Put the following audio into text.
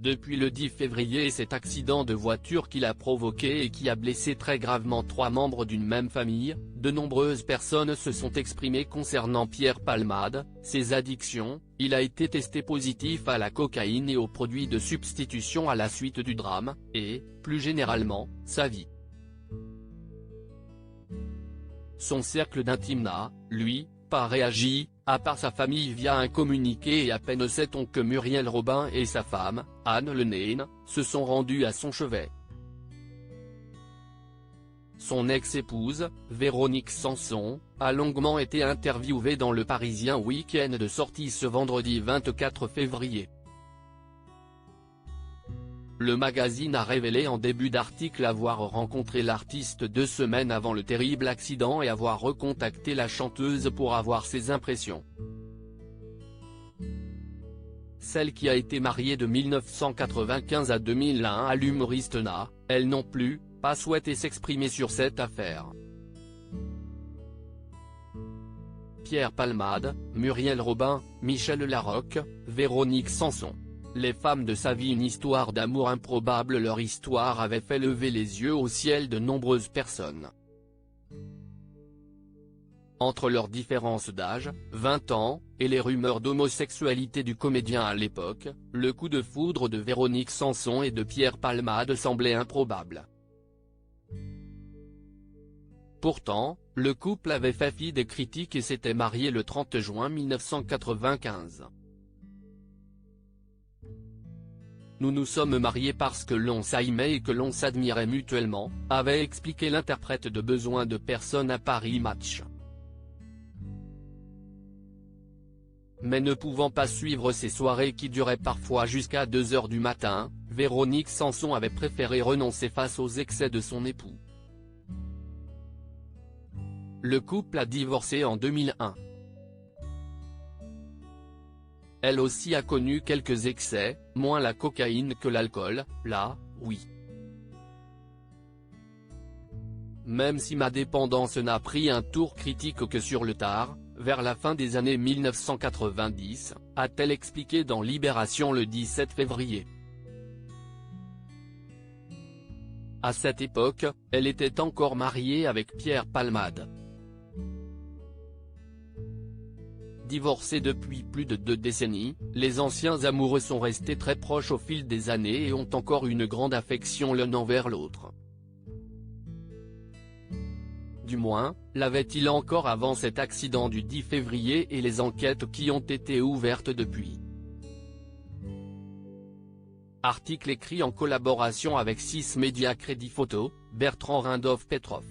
Depuis le 10 février et cet accident de voiture qu'il a provoqué et qui a blessé très gravement 3 membres d'une même famille, de nombreuses personnes se sont exprimées concernant Pierre Palmade, ses addictions. Il a été testé positif à la cocaïne et aux produits de substitution à la suite du drame, et, plus généralement, sa vie. Son cercle d'intime n'a, lui, pas réagi, à part sa famille via un communiqué, et à peine sait-on que Muriel Robin et sa femme, Anne Le Nain, se sont rendus à son chevet. Son ex-épouse, Véronique Sanson, a longuement été interviewée dans le Parisien Week-end de sortie ce vendredi 24 février. Le magazine a révélé en début d'article avoir rencontré l'artiste 2 semaines avant le terrible accident et avoir recontacté la chanteuse pour avoir ses impressions. Celle qui a été mariée de 1995 à 2001 à l'humoriste n'a, elle non plus, pas souhaité s'exprimer sur cette affaire. Pierre Palmade, Muriel Robin, Michel Larocque, Véronique Sanson. Les femmes de sa vie, une histoire d'amour improbable. Leur histoire avait fait lever les yeux au ciel de nombreuses personnes. Entre leurs différences d'âge, 20 ans, et les rumeurs d'homosexualité du comédien à l'époque, le coup de foudre de Véronique Sanson et de Pierre Palmade semblait improbable. Pourtant, le couple avait fait fi des critiques et s'était marié le 30 juin 1995. Nous nous sommes mariés parce que l'on s'aimait et que l'on s'admirait mutuellement, avait expliqué l'interprète de Besoin de personne à Paris Match. Mais ne pouvant pas suivre ces soirées qui duraient parfois jusqu'à 2 h du matin, Véronique Sanson avait préféré renoncer face aux excès de son époux. Le couple a divorcé en 2001. Elle aussi a connu quelques excès, moins la cocaïne que l'alcool, là, oui. Même si ma dépendance n'a pris un tour critique que sur le tard, vers la fin des années 1990, a-t-elle expliqué dans Libération le 17 février. À cette époque, elle était encore mariée avec Pierre Palmade. Divorcés depuis plus de 2 décennies, les anciens amoureux sont restés très proches au fil des années et ont encore une grande affection l'un envers l'autre. Du moins, l'avait-il encore avant cet accident du 10 février et les enquêtes qui ont été ouvertes depuis. Article écrit en collaboration avec 6 médias Crédit Photo, Bertrand Rindov Petrov.